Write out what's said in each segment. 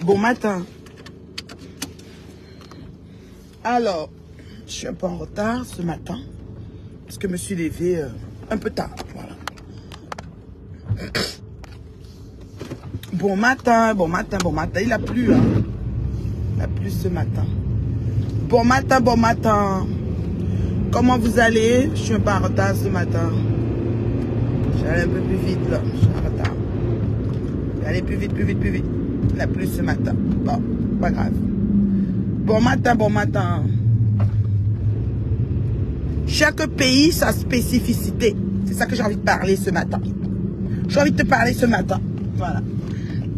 Bon matin. Alors, je suis un peu en retard ce matin. Parce que je me suis levée un peu tard. Voilà. Bon matin, bon matin, bon matin. Il a plu, hein. Il a plu ce matin. Bon matin, bon matin. Comment vous allez? Je suis un peu en retard ce matin. J'allais un peu plus vite là. Je suis en retard. J'allais plus vite, plus vite, plus vite. Il a plu ce matin. Bon, pas grave. Bon matin, bon matin. Chaque pays, sa spécificité. C'est ça que j'ai envie de parler ce matin. J'ai envie de te parler ce matin. Voilà.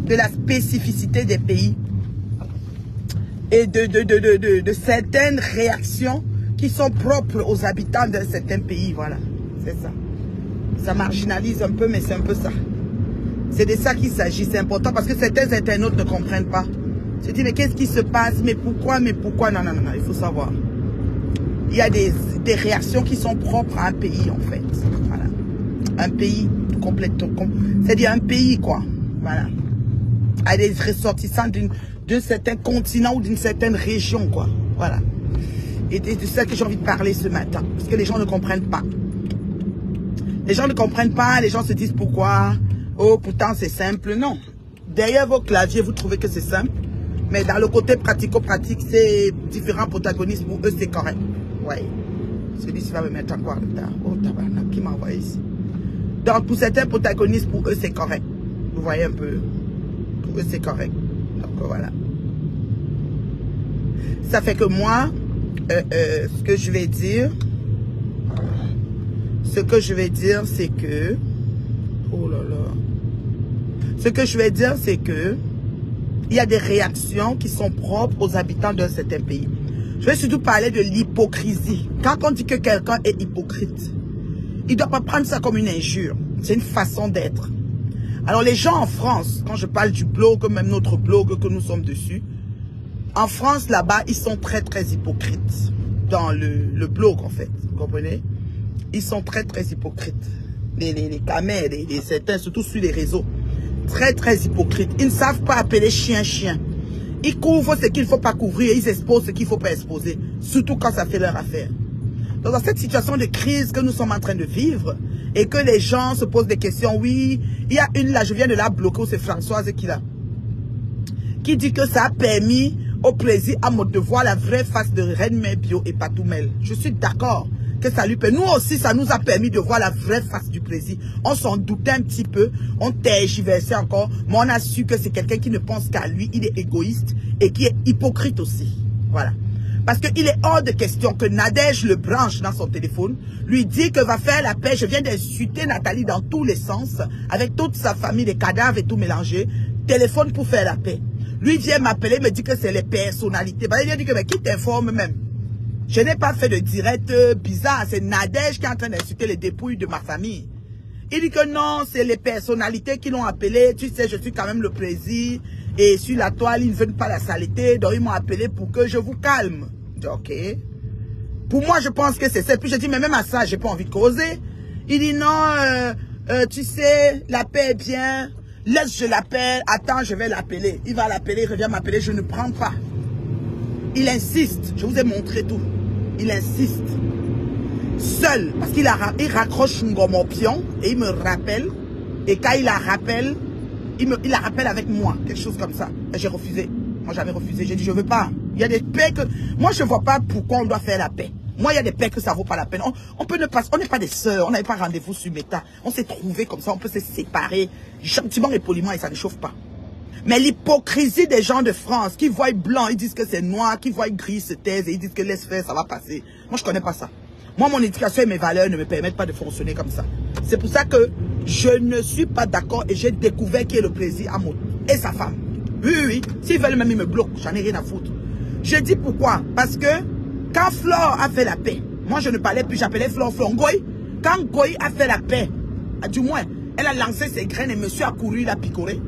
De la spécificité des pays. Et de certaines réactions qui sont propres aux habitants d'un certain pays. Voilà. C'est ça. Ça marginalise un peu, mais c'est un peu ça. C'est de ça qu'il s'agit. C'est important parce que certains internautes ne comprennent pas. Je dis, mais qu'est-ce qui se passe? Mais pourquoi? Mais pourquoi? Non, non, non, non, il faut savoir. Il y a des réactions qui sont propres à un pays, en fait. Voilà. Un pays complètement. C'est-à-dire un pays, quoi. Voilà. À des ressortissants d'un certain continent ou d'une certaine région, quoi. Voilà. Et c'est ça que j'ai envie de parler ce matin. Parce que les gens ne comprennent pas. Les gens ne comprennent pas. Les gens se disent pourquoi. Oh, pourtant, c'est simple. Non. Derrière vos claviers, vous trouvez que c'est simple. Mais dans le côté pratico-pratique, c'est différents protagonistes. Pour eux, c'est correct. Ouais. Celui-ci va me mettre encore en retard. Oh, tabarnak, qui m'a envoyé ici. Donc, pour certains protagonistes, pour eux, c'est correct. Vous voyez un peu. Pour eux, c'est correct. Donc, voilà. Ça fait que moi, ce que je vais dire, c'est que... Oh là là. Ce que je vais dire, c'est que il y a des réactions qui sont propres aux habitants d'un certain pays. Je vais surtout parler de l'hypocrisie. Quand on dit que quelqu'un est hypocrite, il ne doit pas prendre ça comme une injure. C'est une façon d'être. Alors les gens en France, quand je parle du blog, même notre blog que nous sommes dessus, en France, là-bas, ils sont très, très hypocrites. Dans le blog, en fait. Vous comprenez? Ils sont très, très hypocrites. Les camers, certains, surtout sur les réseaux. Très, très hypocrites. Ils ne savent pas appeler chien, chien. Ils couvrent ce qu'il ne faut pas couvrir et ils exposent ce qu'il ne faut pas exposer. Surtout quand ça fait leur affaire. Donc, dans cette situation de crise que nous sommes en train de vivre et que les gens se posent des questions, oui, il y a une là, je viens de la bloquer, c'est Françoise qui dit que ça a permis au plaisir à mode de voir la vraie face de Reine Mère Bio et Patoumel. Je suis d'accord que ça lui permet. Nous aussi, ça nous a permis de voir la vraie face du plaisir. On s'en doutait un petit peu, on tergiversait encore, mais on a su que c'est quelqu'un qui ne pense qu'à lui, il est égoïste et qui est hypocrite aussi. Voilà. Parce qu'il est hors de question que Nadège le branche dans son téléphone, lui dit que va faire la paix. Je viens d'insulter Nathalie dans tous les sens, avec toute sa famille, les cadavres et tout mélangé. Téléphone pour faire la paix. Lui vient m'appeler, me dit que c'est les personnalités. Il a dit que mais qui t'informe même? Je n'ai pas fait de direct bizarre. C'est Nadège qui est en train d'insulter les dépouilles de ma famille. Il dit que non, c'est les personnalités qui l'ont appelé. Tu sais, je suis quand même le plaisir. Et sur la toile, ils ne veulent pas la saleté. Donc, ils m'ont appelé pour que je vous calme. Je dis, ok. Pour moi, je pense que c'est ça. Puis, je dis, mais même à ça, j'ai pas envie de causer. Il dit, non, tu sais, la paix est bien. Laisse, je l'appelle. Attends, je vais l'appeler. Il va l'appeler, il revient m'appeler. Je ne prends pas. Il insiste. Je vous ai montré tout. Il insiste. Seul. Parce qu'il raccroche mon pion et il me rappelle. Et quand il la rappelle, il la rappelle avec moi. Quelque chose comme ça. Et j'ai refusé. Moi, j'avais refusé. J'ai dit, je veux pas. Il y a des paix que... Moi, je ne vois pas pourquoi on doit faire la paix. Moi, il y a des paix que ça ne vaut pas la peine. On peut ne pas... On n'est pas des sœurs. On n'avait pas rendez-vous sur Meta. On s'est trouvés comme ça. On peut se séparer gentiment et poliment et ça ne chauffe pas. Mais l'hypocrisie des gens de France qui voient blanc, ils disent que c'est noir, qui voient gris, se taisent et ils disent que laisse faire, ça va passer. Moi, je connais pas ça. Moi, mon éducation et mes valeurs ne me permettent pas de fonctionner comme ça. C'est pour ça que je ne suis pas d'accord et j'ai découvert qui est le plaisir à Maud et sa femme. Oui, oui, oui. S'ils veulent même, ils me bloquent. J'en ai rien à foutre. Je dis pourquoi. Parce que quand Flore a fait la paix, moi, je ne parlais plus, j'appelais Flore Ngoï. Quand Ngoï a fait la paix, du moins, elle a lancé ses graines et monsieur a couru, il a picoré.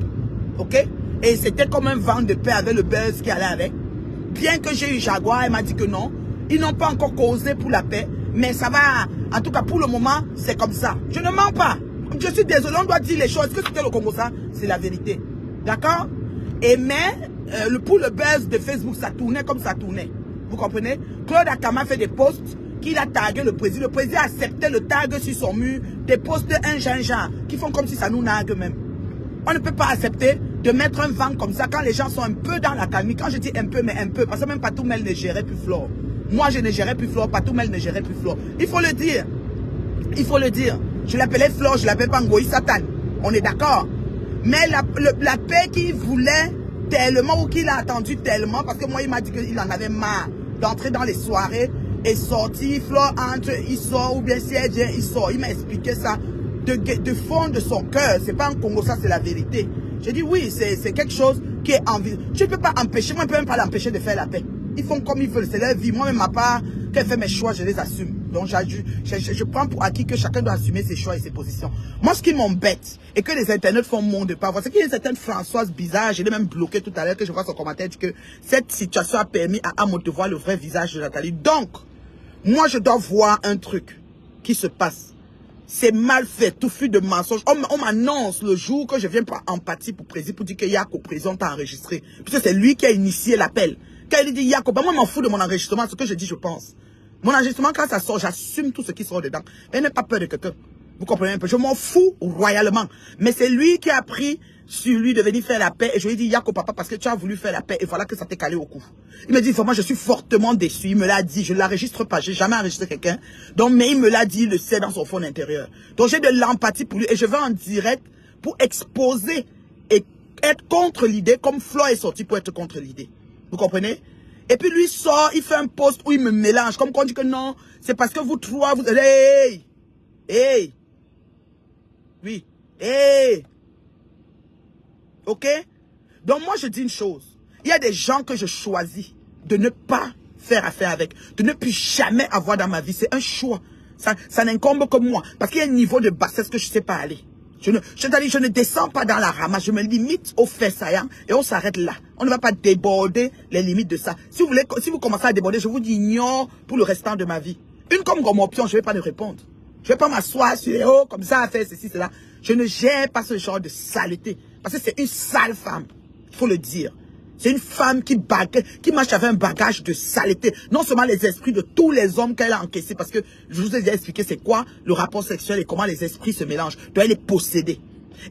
OK? Et c'était comme un vent de paix avec le buzz qui allait avec. Bien que j'ai eu Jaguar, elle m'a dit que non. Ils n'ont pas encore causé pour la paix. Mais ça va, en tout cas pour le moment, c'est comme ça. Je ne mens pas. Je suis désolé, on doit dire les choses. Est-ce que c'était le Congo ça? C'est la vérité. D'accord? Et mais, pour le buzz de Facebook, ça tournait comme ça tournait. Vous comprenez? Claude Akama fait des posts qu'il a tagué le président. Le président acceptait le tag sur son mur, des posts un genre qui font comme si ça nous nague même. On ne peut pas accepter de mettre un vent comme ça quand les gens sont un peu dans la calmie. Quand je dis un peu, mais un peu, parce que même Patoumel ne gérait plus Flore. Moi, je ne gérais plus Flore, Patoumel ne gérait plus Flore. Il faut le dire. Il faut le dire. Je l'appelais Flore, je l'appelais pas Ngoï Satan. On est d'accord. Mais la paix qu'il voulait tellement ou qu'il a attendu tellement, parce que moi, il m'a dit qu'il en avait marre d'entrer dans les soirées et sortir. Flore entre, il sort, ou bien si elle vient, il sort. Il m'a expliqué ça de fond de son cœur. C'est pas un Congo, ça c'est la vérité. J'ai dit oui, c'est quelque chose qui est envie. Tu ne peux pas empêcher, moi je ne peux même pas l'empêcher de faire la paix. Ils font comme ils veulent, c'est leur vie. Moi-même, ma part, quand elle fait mes choix, je les assume. Donc je prends pour acquis que chacun doit assumer ses choix et ses positions. Moi, ce qui m'embête, et que les internets font monde de pas voir, c'est qu'il y a une certaine Françoise bizarre, je l'ai même bloqué tout à l'heure, que je vois son commentaire, dit que cette situation a permis à Amos de voir le vrai visage de Nathalie. Donc, moi, je dois voir un truc qui se passe. C'est mal fait, tout fut de mensonges. On m'annonce le jour que je viens par empathie pour président, pour dire que Yako présent t'a enregistré. Puisque c'est lui qui a initié l'appel. Quand il dit Yako, ben moi je m'en fous de mon enregistrement, ce que je dis, je pense. Mon enregistrement, quand ça sort, j'assume tout ce qui sort dedans. Elle n'a pas peur de quelqu'un. Vous comprenez un peu? Je m'en fous royalement. Mais c'est lui qui a pris sur lui de venir faire la paix. Et je lui ai dit, Yako papa, parce que tu as voulu faire la paix. Et voilà que ça t'est calé au cou. Il me dit, vraiment, je suis fortement déçu. Il me l'a dit. Je ne l'enregistre pas. J'ai jamais enregistré quelqu'un. Donc, mais il me l'a dit, il le sait dans son fond intérieur. Donc, j'ai de l'empathie pour lui. Et je vais en direct pour exposer et être contre l'idée, comme Flo est sorti pour être contre l'idée. Vous comprenez? Et puis lui sort, il fait un post où il me mélange. Comme quand on dit que non, c'est parce que vous trois, vous... Hey! Hey! Oui. Hey! Ok? Donc moi je dis une chose. Il y a des gens que je choisis de ne pas faire affaire avec. De ne plus jamais avoir dans ma vie. C'est un choix. Ça n'incombe que moi. Parce qu'il y a un niveau de bassesse que je ne sais pas aller. Je ne descends pas dans la ramasse. Je me limite au fait saillant et on s'arrête là. On ne va pas déborder les limites de ça. Si vous commencez à déborder, je vous dis non pour le restant de ma vie. Une comme option, je ne vais pas lui répondre. Je ne vais pas m'asseoir sur les hauts comme ça, faire ceci, cela. Je ne gère pas ce genre de saleté. Parce que c'est une sale femme. Il faut le dire. C'est une femme qui marche avec un bagage de saleté. Non seulement les esprits de tous les hommes qu'elle a encaissés. Parce que je vous ai déjà expliqué c'est quoi le rapport sexuel et comment les esprits se mélangent. Donc elle est possédée.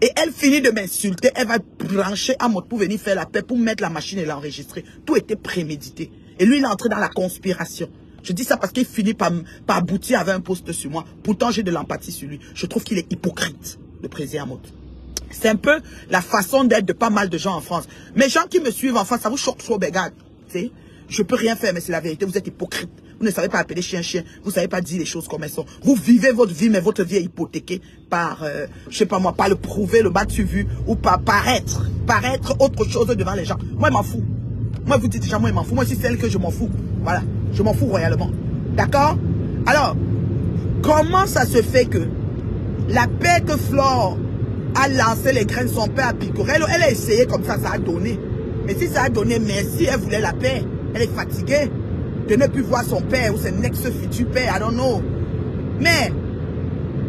Et elle finit de m'insulter. Elle va brancher à moi pour venir faire la paix, pour mettre la machine et l'enregistrer. Tout était prémédité. Et lui, il est entré dans la conspiration. Je dis ça parce qu'il finit par aboutir avec un poste sur moi. Pourtant, j'ai de l'empathie sur lui. Je trouve qu'il est hypocrite, le président Amot. C'est un peu la façon d'être de pas mal de gens en France. Mais gens qui me suivent en France, ça vous choque trop, bégade. Je peux rien faire, mais c'est la vérité. Vous êtes hypocrite. Vous ne savez pas appeler chien. Vous ne savez pas dire les choses comme elles sont. Vous vivez votre vie, mais votre vie est hypothéquée par, je sais pas moi, par le prouver, le battu vu, ou par paraître autre chose devant les gens. Moi, je m'en fous. Moi, vous dites déjà, moi, je m'en fous. Moi, c'est celle que je m'en fous. Voilà. Je m'en fous royalement. D'accord? Alors, comment ça se fait que la paix que Flore a lancé les graines de son père à picorer, elle a essayé comme ça a donné. Mais si ça a donné, merci, elle voulait la paix. Elle est fatiguée de ne plus voir son père ou son ex-futur père, I don't know. Mais,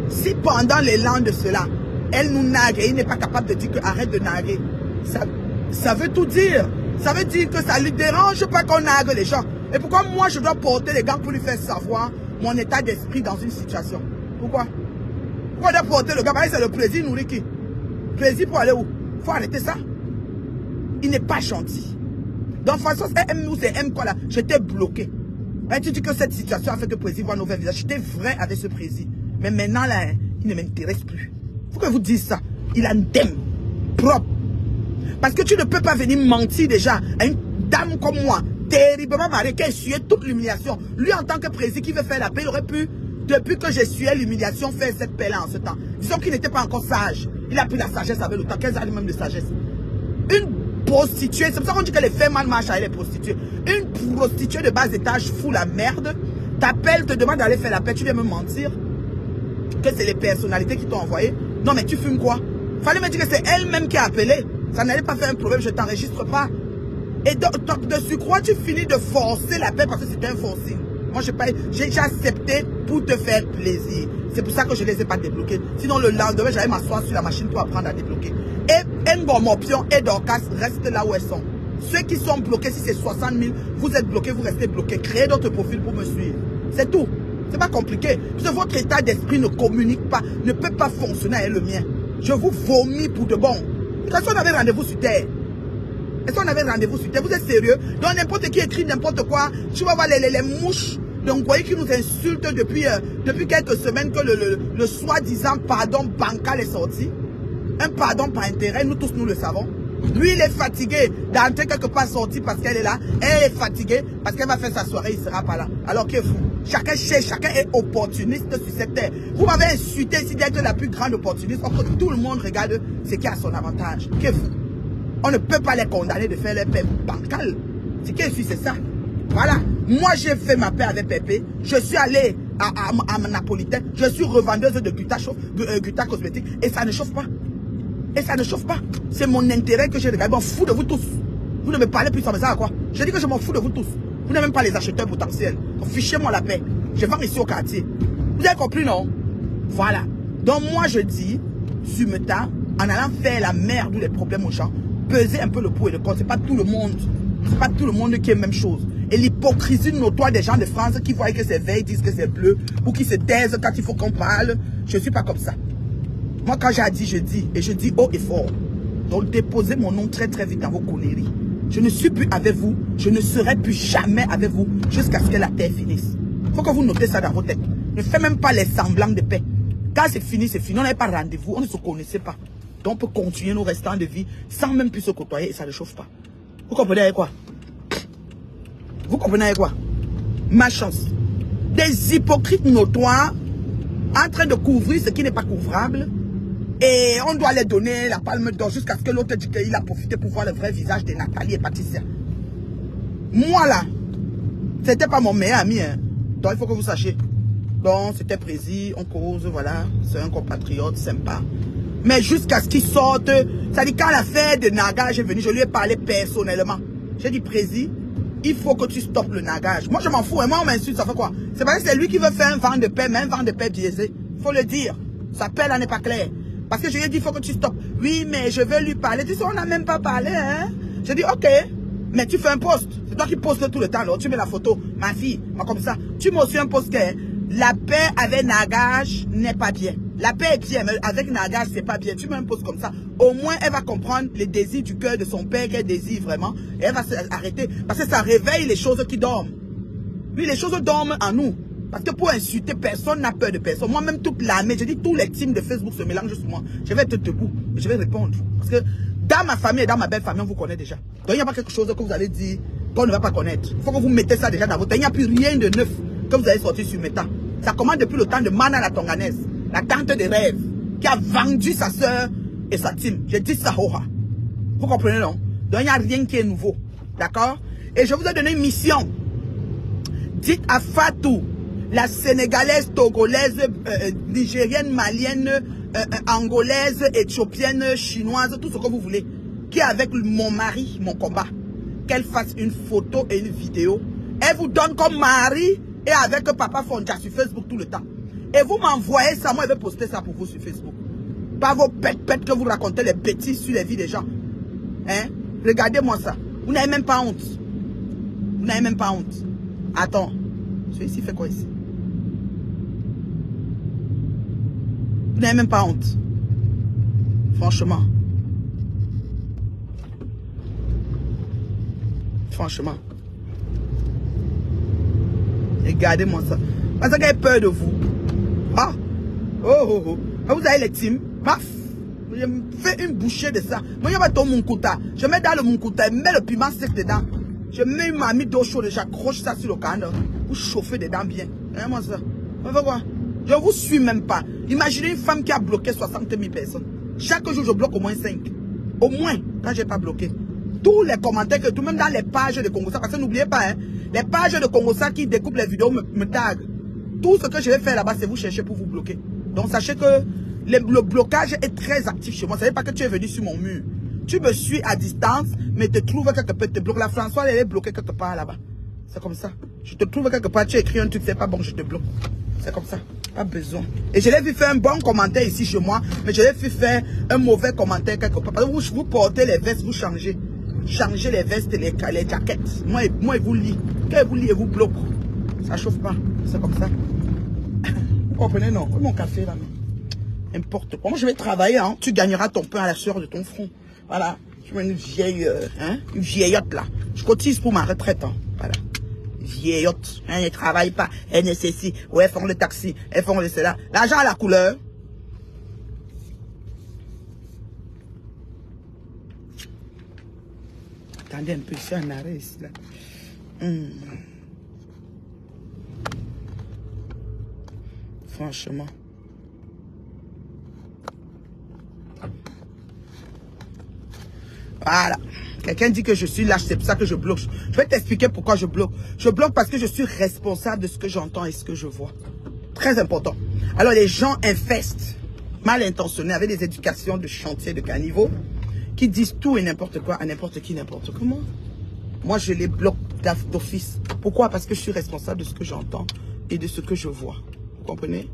si pendant l'élan de cela, elle nous nague et il n'est pas capable de dire que arrête de naguer, ça veut tout dire. Ça veut dire que ça ne lui dérange pas qu'on nague les gens. Et pourquoi moi je dois porter les gants pour lui faire savoir mon état d'esprit dans une situation? Pourquoi? Pourquoi on doit porter le gars? C'est le plaisir nourrit qui? Plaisir pour aller où? Faut arrêter ça. Il n'est pas gentil. Donc, de toute façon, c'est M ou c'est M quoi là? J'étais bloqué. Et tu dis que cette situation a fait que le président voit nos vrais visages. J'étais vrai avec ce président. Mais maintenant là, il ne m'intéresse plus. Faut que vous dites ça. Il a un thème propre. Parce que tu ne peux pas venir mentir déjà à une dame comme moi, terriblement mariée, qui a essuyé toute l'humiliation. Lui, en tant que président qui veut faire la paix, il aurait pu, depuis que j'essuyais l'humiliation, faire cette paix-là en ce temps. Disons qu'il n'était pas encore sage. Il a pris la sagesse avec le temps. 15 années même de sagesse. Une prostituée, c'est pour ça qu'on dit que les femmes mal marchent avec les prostituées. Une prostituée de bas étage fout la merde, t'appelle, te demande d'aller faire la paix, tu viens me mentir que c'est les personnalités qui t'ont envoyé. Non mais tu fumes quoi? Fallait me dire que c'est elle-même qui a appelé. Ça n'allait pas faire un problème, je t'enregistre pas. Et de surcroît, tu finis de forcer la paix parce que c'était un forcing. Moi, j'ai accepté pour te faire plaisir. C'est pour ça que je ne les ai pas débloqués. Sinon, le lendemain, j'allais m'asseoir sur la machine pour apprendre à débloquer. Et Ngom Option et Dorcas restent là où elles sont. Ceux qui sont bloqués, si c'est 60 000, vous êtes bloqués, vous restez bloqués. Créez d'autres profils pour me suivre. C'est tout. C'est pas compliqué. Parce que votre état d'esprit ne communique pas, ne peut pas fonctionner avec le mien. Je vous vomis pour de bon. Est-ce qu'on avait rendez-vous sur Terre? Est-ce qu'on avait rendez-vous sur Terre? Vous êtes sérieux? Donc n'importe qui écrit n'importe quoi. Tu vas voir les mouches d'un Goyi qui nous insultent depuis quelques semaines que le soi-disant pardon bancal est sorti. Un pardon par intérêt, nous tous nous le savons. Lui, il est fatigué d'entrer quelque part sorti parce qu'elle est là. Elle est fatiguée parce qu'elle va faire sa soirée, il ne sera pas là. Alors qu'il est fou. Chacun est opportuniste sur cette terre. Vous m'avez insulté ici d'être la plus grande opportuniste. Or que tout le monde regarde ce qui a son avantage. Qui est fou. On ne peut pas les condamner de faire les paix bancales. Ce qui est fou, c'est ça. Voilà. Moi, j'ai fait ma paix avec Pépé. Je suis allé à Napolitain. Je suis revendeuse de Gutta cosmétique. Et ça ne chauffe pas. Et ça ne chauffe pas. C'est mon intérêt que j'ai regardé. Je m'en fous de vous tous. Vous ne me parlez plus sans ça à quoi? Je dis que je m'en fous de vous tous. Vous n'êtes même pas les acheteurs potentiels. Fichez-moi la paix. Je vends ici au quartier. Vous avez compris, non? Voilà. Donc moi, je dis, Sumeta, en allant faire la merde ou les problèmes aux gens, peser un peu le pour et le contre. C'est pas tout le monde. C'est pas tout le monde qui est la même chose. Et l'hypocrisie notoire des gens de France qui voient que c'est vert, disent que c'est bleu, ou qui se taisent quand il faut qu'on parle. Je ne suis pas comme ça. Moi, quand j'ai dit, je dis. Et je dis haut et fort. Donc, déposez mon nom très, très vite dans vos conneries. Je ne suis plus avec vous. Je ne serai plus jamais avec vous jusqu'à ce que la terre finisse. Il faut que vous notez ça dans vos têtes. Ne faites même pas les semblants de paix. Quand c'est fini, c'est fini. On n'avait pas rendez-vous. On ne se connaissait pas. Donc, on peut continuer nos restants de vie sans même plus se côtoyer et ça ne chauffe pas. Vous comprenez avec quoi? Vous comprenez avec quoi? Ma chance. Des hypocrites notoires en train de couvrir ce qui n'est pas couvrable. Et on doit les donner la palme d'or jusqu'à ce que l'autre dise qu'il a profité pour voir le vrai visage de Nathalie et Patricia. Moi là, c'était pas mon meilleur ami. Hein. Donc il faut que vous sachiez. Donc c'était Prési, on cause, voilà. C'est un compatriote sympa. Mais jusqu'à ce qu'il sorte, ça dit quand l'affaire de nagage est venue, je lui ai parlé personnellement. J'ai dit Prési, il faut que tu stoppes le nagage. Moi je m'en fous, et moi on m'insulte, ça fait quoi? C'est parce que c'est lui qui veut faire un vent de paix, mais un vent de paix biaisé. Il faut le dire. Sa paix là n'est pas claire. Parce que je lui ai dit, il faut que tu stoppes. Oui, mais je veux lui parler. Tu sais, on n'a même pas parlé, hein. J'ai dit, ok, mais tu fais un post. C'est toi qui postes tout le temps, alors tu mets la photo. Ma fille, moi comme ça. Tu mets aussi un post que la paix avec nagage n'est pas bien. La paix est bien, mais avec nagage, c'est pas bien. Tu mets un post comme ça. Au moins, elle va comprendre les désirs du cœur de son père qu'elle désire vraiment. Et elle va s'arrêter. Parce que ça réveille les choses qui dorment. Oui, les choses dorment en nous. Parce que pour insulter, personne n'a peur de personne. Moi-même, toute l'armée, je dis tous les teams de Facebook se mélangent sur moi. Je vais être debout et je vais répondre. Parce que dans ma famille et dans ma belle famille, on vous connaît déjà. Donc, il n'y a pas quelque chose que vous allez dire qu'on ne va pas connaître. Il faut que vous mettez ça déjà dans votre tête. Il n'y a plus rien de neuf que vous allez sortir sur Meta. Ça commence depuis le temps de Mana la Tonganaise, la tante de rêve, qui a vendu sa soeur et sa team. J'ai dit ça, Hoha. Vous comprenez, non? Donc, il n'y a rien qui est nouveau. D'accord? Et je vous ai donné une mission. Dites à Fatou, la sénégalaise, togolaise, nigérienne, malienne, angolaise, éthiopienne, chinoise, tout ce que vous voulez, qui est avec mon mari, mon combat, qu'elle fasse une photo et une vidéo. Elle vous donne comme mari et avec Papa Fonja sur Facebook tout le temps. Et vous m'envoyez ça, moi je vais poster ça pour vous sur Facebook. Pas vos pètes que vous racontez les bêtises sur les vies des gens. Hein? Regardez-moi ça. Vous n'avez même pas honte. Vous n'avez même pas honte. Attends. Celui-ci fait quoi ici? Vous n'avez même pas honte. Franchement. Franchement. Regardez-moi ça. Parce qu'elle a peur de vous. Ah. Oh, oh, oh. Vous avez les teams. Paf. Je me fais une bouchée de ça. Moi, je vais dans mon kouta. Je mets dans le mon kouta. Je mets le piment sec dedans. Je mets une mamie d'eau chaude. J'accroche ça sur le canard. Vous chauffez dedans bien. Regardez-moi ça. Vous voyez quoi? Je ne vous suis même pas. Imaginez une femme qui a bloqué 60 000 personnes. Chaque jour, je bloque au moins 5. Au moins, quand je n'ai pas bloqué. Tous les commentaires que tout, même dans les pages de Congosa, parce que n'oubliez pas, hein, les pages de Congosa qui découpent les vidéos me taguent. Tout ce que je vais faire là-bas, c'est vous chercher pour vous bloquer. Donc, sachez que le blocage est très actif chez moi. Ça ne veut pas que tu es venu sur mon mur. Tu me suis à distance, mais te trouves quelque part, te bloque. La Françoise, elle est bloquée quelque part là-bas. C'est comme ça. Je te trouve quelque part, tu écris un truc, c'est pas bon, je te bloque. C'est comme ça. Pas besoin. Et je l'ai vu faire un bon commentaire ici chez moi, mais je l'ai vu faire un mauvais commentaire quelque part. Parce que vous portez les vestes, vous changez. Changez les vestes et les jaquettes. Moi, il vous lit. Quand il vous lit, il vous bloque. Ça chauffe pas. C'est comme ça. Vous comprenez, non? Mon café là, non? N'importe quoi. Moi, je vais travailler, hein. Tu gagneras ton pain à la sueur de ton front. Voilà. Je suis une vieille, une vieillotte là. Je cotise pour ma retraite, hein. Voilà. Vieillotte. Hein, elles ne travaillent pas. Elles nécessitent. Ouais, elles font le taxi. Elles font le cela. L'argent à la couleur. Attendez un peu, je suis en arrêt ici là. Franchement. Voilà. Quelqu'un dit que je suis lâche, c'est pour ça que je bloque. Je vais t'expliquer pourquoi je bloque. Je bloque parce que je suis responsable de ce que j'entends et ce que je vois. Très important. Alors les gens infestent, mal intentionnés, avec des éducations de chantier, de caniveau, qui disent tout et n'importe quoi à n'importe qui, n'importe comment. Moi, je les bloque d'office. Pourquoi? Parce que je suis responsable de ce que j'entends et de ce que je vois. Vous comprenez?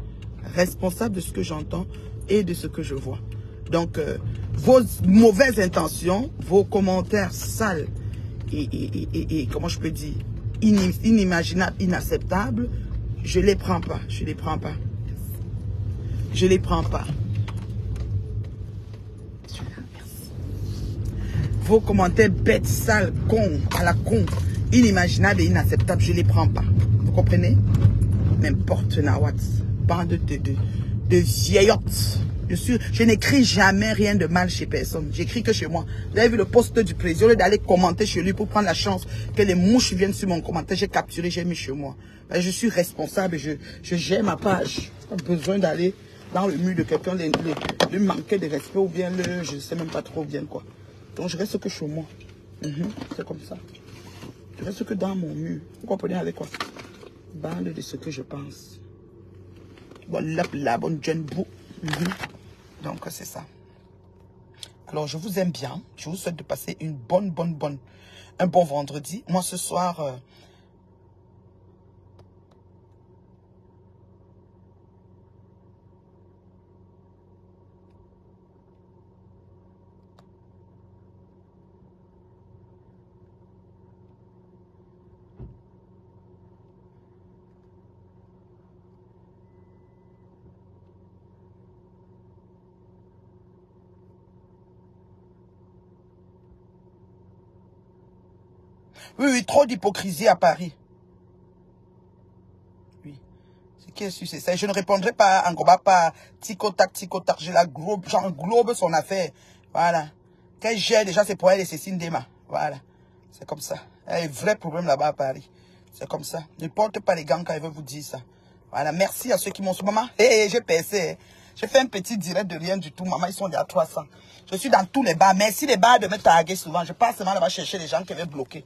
Responsable de ce que j'entends et de ce que je vois. Donc, vos mauvaises intentions, vos commentaires sales et comment je peux dire, inimaginables, inacceptables, je les prends pas. Je les prends pas. Je les prends pas. Vos commentaires bêtes, sales, cons, à la con, inimaginables et inacceptables, je les prends pas. Vous comprenez? N'importe nawat. Bande de vieillottes. Je n'écris jamais rien de mal chez personne. J'écris que chez moi. Vous avez vu le poste du président, au lieu d'aller commenter chez lui pour prendre la chance que les mouches viennent sur mon commentaire, j'ai capturé, j'ai mis chez moi. Je suis responsable, je gère ma page. Pas besoin d'aller dans le mur de quelqu'un, lui manquer de respect ou bien je ne sais même pas trop bien quoi. Donc je reste que chez moi. C'est comme ça. Je reste que dans mon mur. Vous comprenez avec quoi? Bande de ce que je pense. Bonne la bonne jeune boue. Donc, c'est ça. Alors, je vous aime bien. Je vous souhaite de passer un bon vendredi. Moi, ce soir... Oui, trop d'hypocrisie à Paris. Oui. Ce qui est sûr, c'est ça. Je ne répondrai pas en combat, pas tico-tac. Je la globe, j'englobe son affaire. Voilà. Quand j'ai déjà, c'est pour elle et Cécile Dema. Voilà. C'est comme ça. Il y a un vrai problème là-bas à Paris. C'est comme ça. Ne porte pas les gants quand ils veulent vous dire ça. Voilà. Merci à ceux qui m'ont... Maman, j'ai percé. J'ai fait un petit direct de rien du tout. Maman, ils sont déjà 300. Je suis dans tous les bars. Merci les bars de me taguer souvent. Je passe seulement là-bas chercher les gens qui avaient bloqué.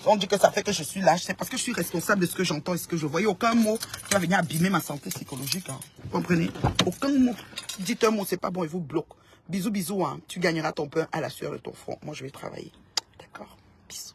On dit que ça fait que je suis lâche. C'est parce que je suis responsable de ce que j'entends et ce que je vois. Il n'y a aucun mot qui va venir abîmer ma santé psychologique. Hein. Vous comprenez? Aucun mot. Dites un mot, c'est pas bon, il vous bloque. Bisous, bisous. Hein. Tu gagneras ton pain à la sueur de ton front. Moi, je vais travailler. D'accord? Bisous.